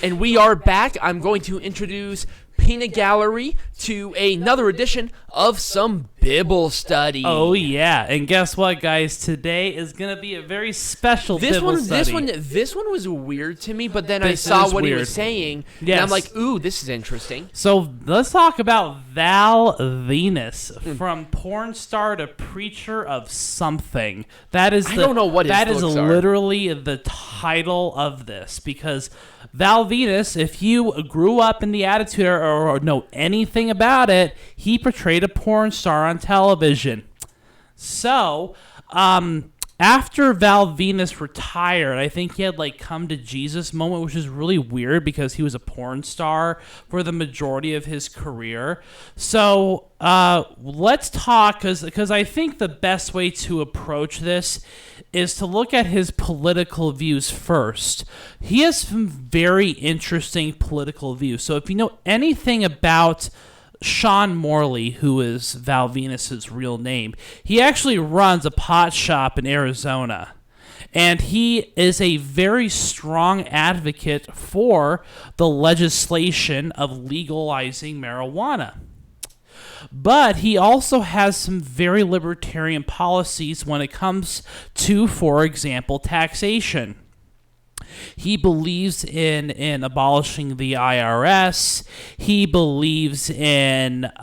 And we are back. I'm going to introduce Peanut Gallery to another edition of some Bible study. Oh, yeah. And guess what, guys? Today is going to be a very special Bible study. This one was weird to me, but then I saw what he was saying, and I'm like, ooh, this is interesting. So let's talk about VAL VENIS, from porn star to preacher of something. I don't know what his looks are. Literally the title of this, because VAL VENIS, if you grew up in the Attitude Era or know anything about it, he portrayed a porn star on television. So, after VAL VENIS retired, I think he had come to Jesus moment, which is really weird because he was a porn star for the majority of his career. So let's talk, because I think the best way to approach this is to look at his political views first. He has some very interesting political views. So if you know anything about Sean Morley, who is VAL VENIS's real name, he actually runs a pot shop in Arizona. And he is a very strong advocate for the legislation of legalizing marijuana. But he also has some very libertarian policies when it comes to, for example, taxation. He believes in abolishing the IRS. He believes that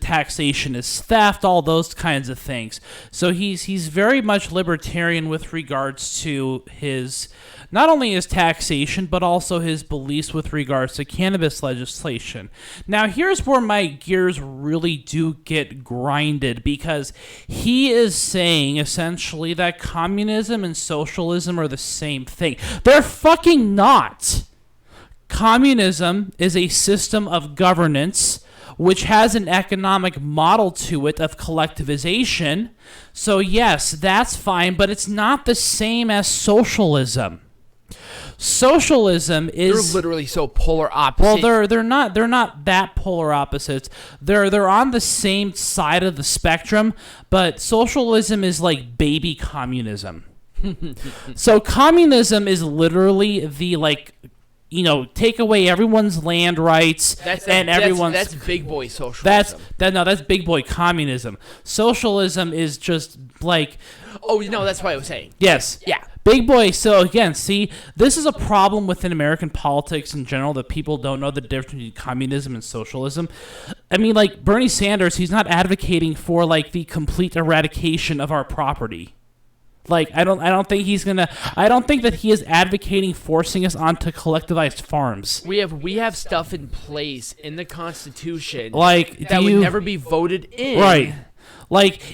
taxation is theft, all those kinds of things. So he's very much libertarian with regards to his, not only his taxation, but also his beliefs with regards to cannabis legislation. Now, here's where my gears really do get grinded, because he is saying essentially that communism and socialism are the same thing. They're fucking not. Communism is a system of governance which has an economic model to it of collectivization. So yes, that's fine, but it's not the same as socialism. Socialism is... They're literally so polar opposite. Well, they're not that polar opposites. They're on the same side of the spectrum, but socialism is like baby communism. So communism is literally the take away everyone's land rights that's big boy socialism. That's big boy communism. Socialism is just like... Oh, that's what I was saying. Yes. Yeah. Big boy. So again, see, this is a problem within American politics in general, that people don't know the difference between communism and socialism. I mean, Bernie Sanders, he's not advocating for the complete eradication of our property. I don't think that he is advocating forcing us onto collectivized farms. We have stuff in place in the Constitution that would never be voted in. Right.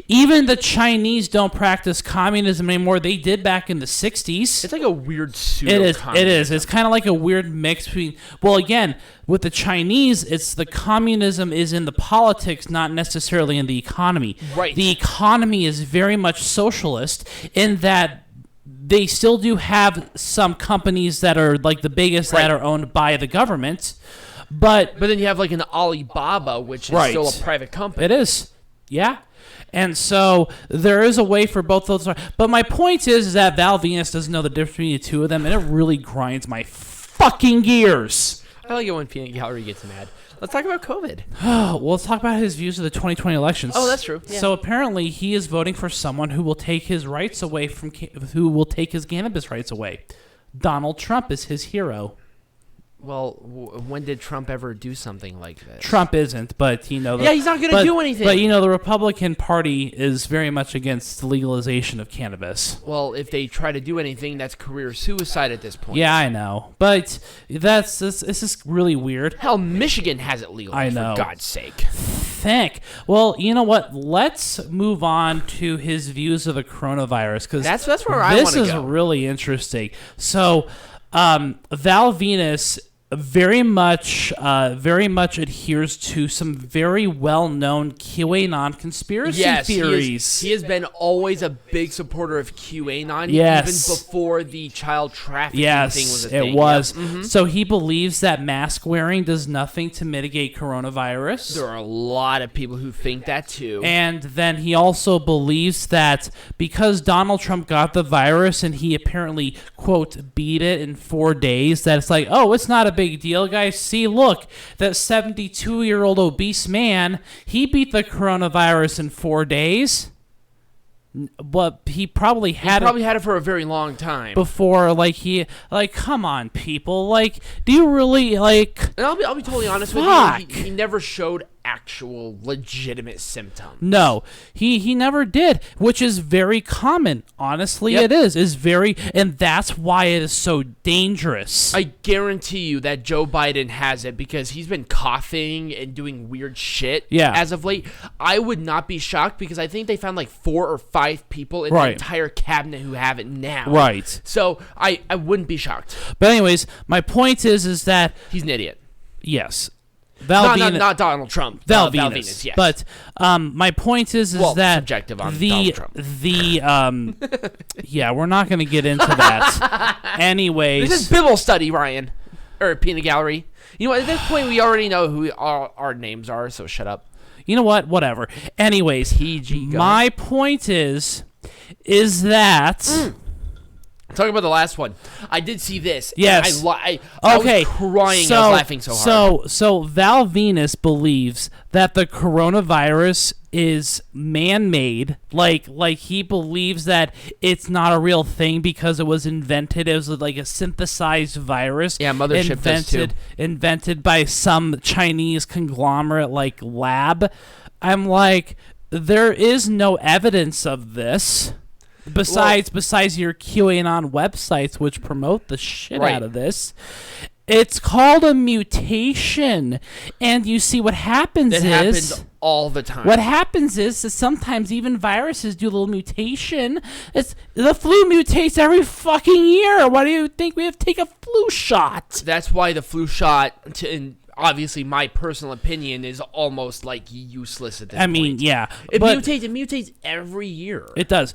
Even the Chinese don't practice communism anymore. They did back in the 60s. It's like a weird pseudo-communism. It is. It's kind of like a weird mix between... Well, again, with the Chinese, it's the communism is in the politics, not necessarily in the economy. Right. The economy is very much socialist in that they still do have some companies that are the biggest that are owned by the government. But then you have an Alibaba, which is still a private company. It is. Yeah. And so there is a way for both those. But my point is that VAL VENIS doesn't know the difference between the two of them, and it really grinds my fucking gears. I like it when Peanut Gallery gets mad. Let's talk about COVID. Well, let's talk about his views of the 2020 elections. Oh, that's true. Yeah. So apparently he is voting for someone who will take his rights away who will take his cannabis rights away. Donald Trump is his hero. Well, when did Trump ever do something like this? Trump isn't, but he's not going to do anything. But the Republican Party is very much against the legalization of cannabis. Well, if they try to do anything, that's career suicide at this point. Yeah, I know, but this is really weird. Hell, Michigan has it legal. I know. For God's sake. Well, you know what? Let's move on to his views of the coronavirus, because that's where I want to go. This is really interesting. So, VAL VENIS very much adheres to some very well-known QAnon conspiracy theories. He has been always a big supporter of QAnon, yes. even before the child trafficking thing was a thing. It was. Yep. Mm-hmm. So he believes that mask wearing does nothing to mitigate coronavirus. There are a lot of people who think that too. And then he also believes that because Donald Trump got the virus and he apparently, quote, beat it in 4 days, that it's like, oh, it's not a big deal, guys. See, look, that 72-year-old obese man, he beat the coronavirus in 4 days. But he probably had it for a very long time before. Come on, people. Like, do you really like? And I'll be totally honest with you. He never showed actual legitimate symptoms. No, he never did, which is very common. Honestly, Yep. it is very, and that's why it is so dangerous. I guarantee you that Joe Biden has it because he's been coughing and doing weird shit as of late. I would not be shocked because I think they found like 4 or 5 people in the entire cabinet who have it now. Right. So I wouldn't be shocked. But anyways, my point is that he's an idiot. Yes. Not Donald Trump. Val Venus, yes. But my point is that subjective on Donald Trump. We're not going to get into that. Anyways, this is Bible study, Ryan, or Peanut Gallery. You know, at this point, we already know who our names are, so shut up. You know what? Whatever. Anyways, my point is that. Talk about the last one. I did see this. Yes. I was crying. I was laughing so hard. So Val Venus believes that the coronavirus is man-made. Like he believes that it's not a real thing because it was invented. It was like a synthesized virus. Yeah, Mothership does too. Invented by some Chinese conglomerate like lab. I'm like, there is no evidence of this. Besides your QAnon websites, which promote the shit out of this, it's called a mutation. And you see what happens happens all the time. What happens is sometimes even viruses do a little mutation. The flu mutates every fucking year. Why do you think we have to take a flu shot? That's why the flu shot, in obviously my personal opinion, is almost like useless at this point. I mean, yeah. It mutates every year. It does.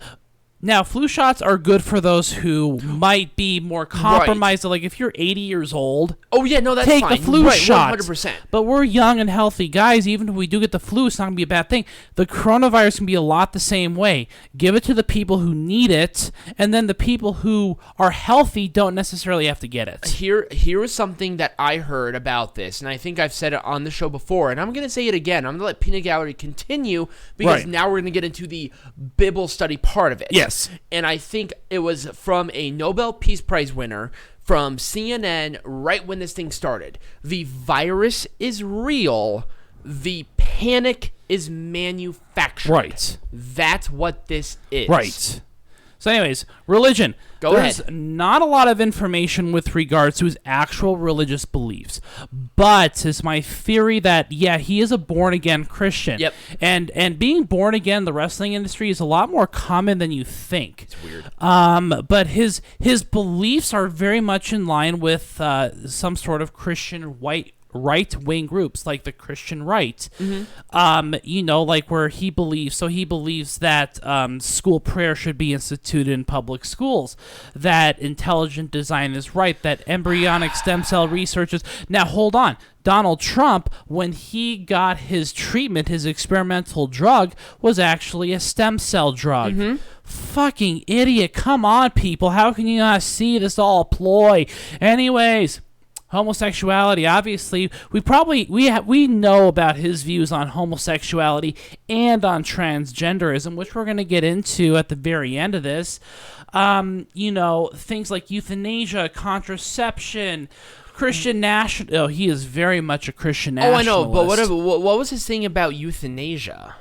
Now, flu shots are good for those who might be more compromised. Like, if you're 80 years old, take the flu shot. 100%. But we're young and healthy guys. Even if we do get the flu, it's not going to be a bad thing. The coronavirus can be a lot the same way. Give it to the people who need it, and then the people who are healthy don't necessarily have to get it. Here is something that I heard about this, and I think I've said it on the show before, and I'm going to say it again. I'm going to let Peanut Gallery continue because now we're going to get into the Bible study part of it. Yes. And I think it was from a Nobel Peace Prize winner from CNN right when this thing started. The virus is real. The panic is manufactured. Right. That's what this is. Right. So anyways, religion. There's not a lot of information with regards to his actual religious beliefs. But it's my theory that, he is a born-again Christian. Yep. And being born again in the wrestling industry is a lot more common than you think. It's weird. But his beliefs are very much in line with some sort of Christian right-wing groups like the Christian right. Like where he believes that school prayer should be instituted in public schools, that intelligent design is right, that embryonic stem cell research is... Now, hold on. Donald Trump, when he got his treatment, his experimental drug, was actually a stem cell drug. Fucking idiot. Come on, people. How can you not see this all a ploy? Anyways... Homosexuality, obviously, we know about his views on homosexuality and on transgenderism, which we're going to get into at the very end of this. Things like euthanasia, contraception, Christian national. Oh, he is very much a Christian nationalist. Oh, I know, but what was his thing about euthanasia?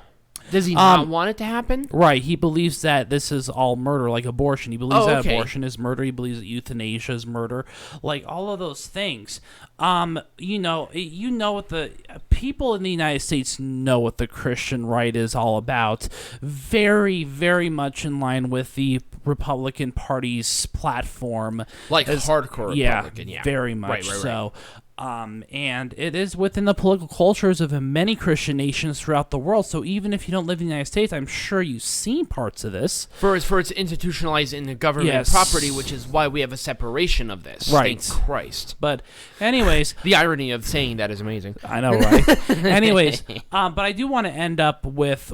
Does he not want it to happen? Right. He believes that this is all murder, like abortion. He believes that abortion is murder. He believes that euthanasia is murder. Like all of those things. What the people in the United States know what the Christian right is all about. Very, very much in line with the Republican Party's platform. Like hardcore Republican, very much so. And it is within the political cultures of many Christian nations throughout the world. So even if you don't live in the United States, I'm sure you've seen parts of this. For it's institutionalized in the government property, which is why we have a separation of this. Right. Thank Christ. But anyways. The irony of saying that is amazing. I know, right? Anyways, but I do want to end up with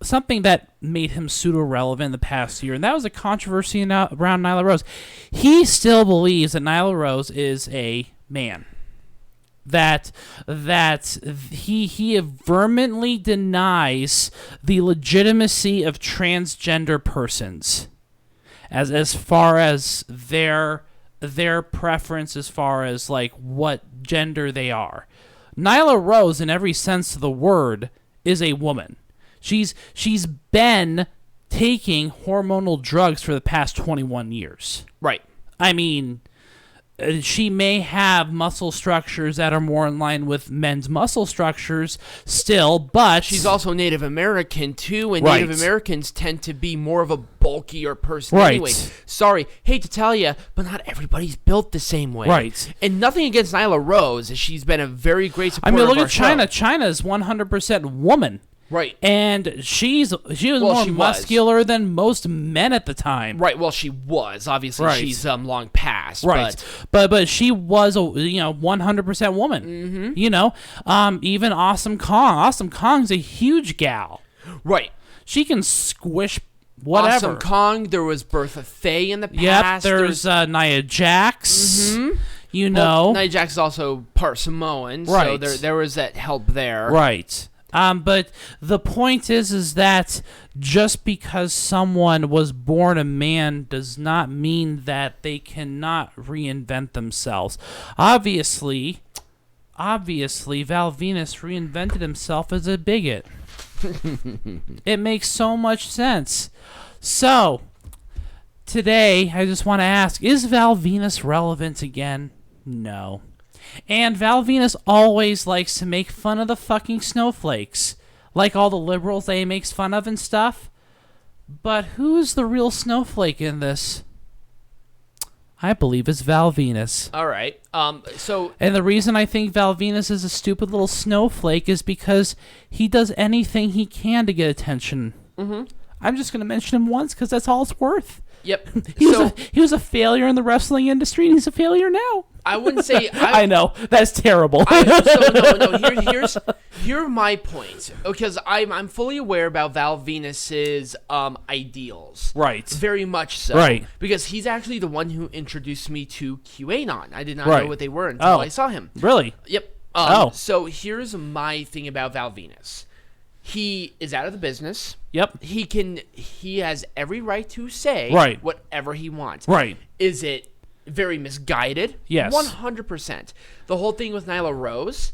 something that made him pseudo-relevant in the past year, and that was a controversy around Nyla Rose. He still believes that Nyla Rose is a man. That he vehemently denies the legitimacy of transgender persons as far as their preference, as far as like what gender they are. Nyla Rose, in every sense of the word, is a woman. She's been taking hormonal drugs for the past 21 years. Right. I mean, she may have muscle structures that are more in line with men's muscle structures still, but she's also Native American too, and right. Native Americans tend to be more of a bulkier person right. anyway. Sorry, hate to tell you, but not everybody's built the same way. Right. And nothing against Nyla Rose. She's been a very great supporter. I mean, look of at China. Show. China is 100% woman. Right. And she was more muscular than most men at the time. Right. Well, she was. Obviously, right. she's long past. Right. But she was a 100% woman. Mm-hmm. Even Awesome Kong. Awesome Kong's a huge gal. Right. She can squish whatever. Awesome Kong. There was Bertha Faye in the past. Yep. There's Nia Jax. Mm-hmm. Well, Nia Jax is also part Samoan. Right. So there was that help there. Right. But the point is that just because someone was born a man does not mean that they cannot reinvent themselves. Obviously, Val Venis reinvented himself as a bigot. It makes so much sense. So, today, I just want to ask, is Val Venis relevant again? No. And Val Venis always likes to make fun of the fucking snowflakes. Like all the liberals that he makes fun of and stuff. But who's the real snowflake in this? I believe it's Val Venis. All right. And the reason I think Val Venis is a stupid little snowflake is because he does anything he can to get attention. Mm-hmm. I'm just going to mention him once because that's all it's worth. Yep. He was a failure in the wrestling industry, and he's a failure now. I wouldn't say... I know. That's terrible. Here are my points. Because I'm fully aware about Val Venis's ideals. Right. Very much so. Right. Because he's actually the one who introduced me to QAnon. I did not right. know what they were until I saw him. Really? Yep. So here's my thing about Val Venis. He is out of the business. Yep. He has every right to say right. whatever he wants. Right. Is it very misguided? Yes. 100%. The whole thing with Nyla Rose,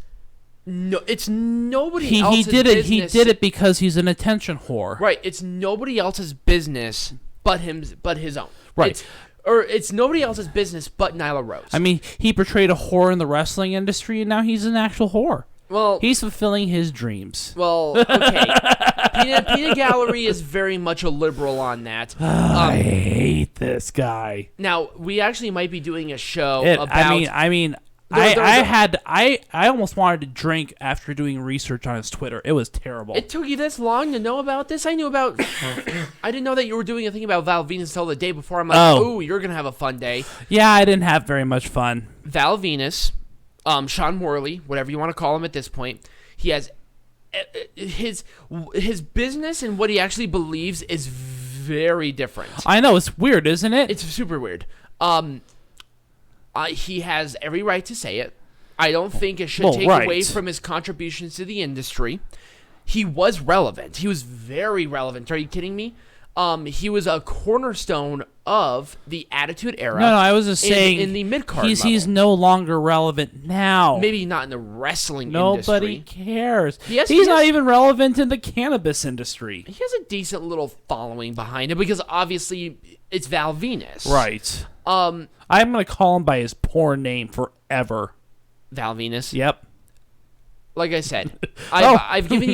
no, it's nobody else's business. He did it because he's an attention whore. Right. It's nobody else's business but his own. Right. It's nobody else's business but Nyla Rose. I mean, he portrayed a whore in the wrestling industry, and now he's an actual whore. Well, he's fulfilling his dreams. Well, okay. Peanut Gallery is very much a liberal on that. I hate this guy. Now, we actually might be doing a show about... I almost wanted to drink after doing research on his Twitter. It was terrible. It took you this long to know about this? I didn't know that you were doing a thing about Val Venis until the day before. I'm like, ooh, you're going to have a fun day. Yeah, I didn't have very much fun. Val Venis... Sean Morley, whatever you want to call him at this point, he has his business and what he actually believes is very different. I know, it's weird, isn't it? It's super weird. He has every right to say it. I don't think it should take away from his contributions to the industry. He was relevant. He was very relevant. Are you kidding me? He was a cornerstone of the Attitude Era. No, I was just saying in the mid-card he's no longer relevant now. Maybe not in the wrestling industry. Nobody cares. He's not even relevant in the cannabis industry. He has a decent little following behind him because obviously it's Val Venis. Right. I'm going to call him by his poor name forever. Val Venis? Yep. like I said, I've given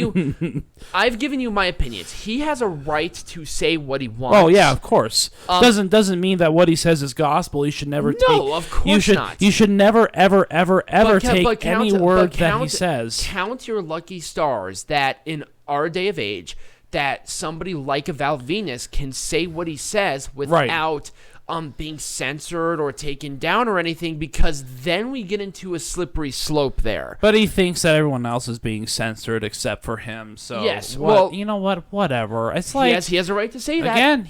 you my opinions. He has a right to say what he wants. Oh yeah, of course. Doesn't mean that what he says is gospel. You should never take. No, of course not. You should never, ever, ever take any word that he says. Count your lucky stars that in our day of age, that somebody like a Val Venus can say what he says without being censored or taken down or anything, because then we get into a slippery slope there. But he thinks that everyone else is being censored except for him. So yes, you know what? Whatever. It's like he has a right to say that. Again,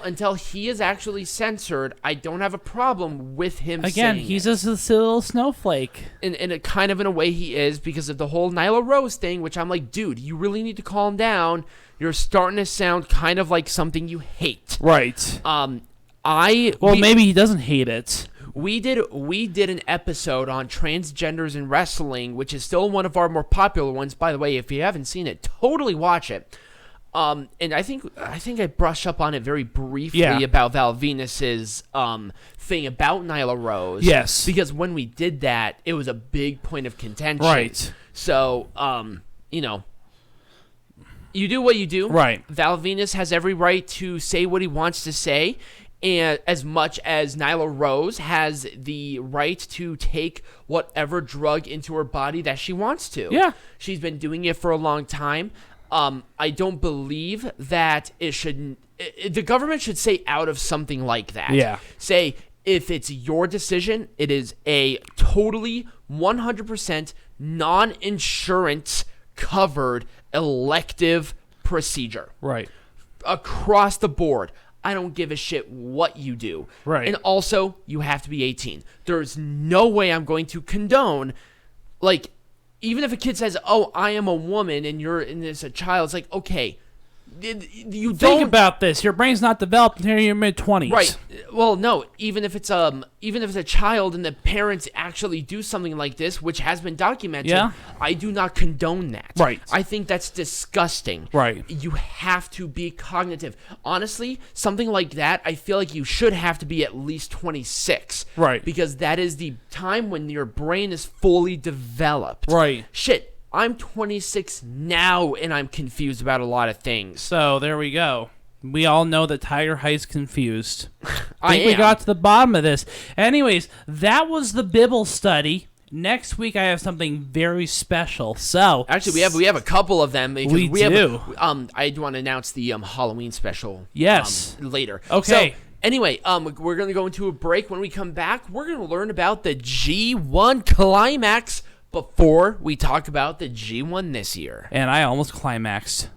until he is actually censored, I don't have a problem with him. Again, saying he's it. just a little snowflake. In a kind of in a way he is, because of the whole Nyla Rose thing, which I'm like, dude, you really need to calm down. You're starting to sound kind of like something you hate. Right. Maybe he doesn't hate it. We did an episode on transgenders in wrestling, which is still one of our more popular ones. By the way, if you haven't seen it, totally watch it. And I think I brushed up on it very briefly about Val Venus's thing about Nyla Rose. Yes. Because when we did that, it was a big point of contention. Right. So, you do what you do. Right. Val Venus has every right to say what he wants to say. And as much as Nyla Rose has the right to take whatever drug into her body that she wants to. Yeah. She's been doing it for a long time. I don't believe that the government should say out of something like that. Yeah. Say, if it's your decision, it is a totally 100% non-insurance covered elective procedure. Right. Across the board. I don't give a shit what you do. Right. And also, you have to be 18. There's no way I'm going to condone, like, even if a kid says, oh, I am a woman, and it's a child, it's like, okay, you think about this. Your brain's not developed until you're mid-20s. Right. Well, no. Even if it's a child and the parents actually do something like this, which has been documented, I do not condone that. Right. I think that's disgusting. Right. You have to be cognitive. Honestly, something like that, I feel like you should have to be at least 26. Right. Because that is the time when your brain is fully developed. Right. Shit. I'm 26 now, and I'm confused about a lot of things. So, there we go. We all know that Tiger Height's confused. I think we got to the bottom of this. Anyways, that was the Bible study. Next week, I have something very special. So, actually, we have a couple of them. We do. I do want to announce the Halloween special. Yes. Later. Okay. So, anyway, we're going to go into a break. When we come back, we're going to learn about the G1 climax before we talk about the G1 this year. And I almost climaxed.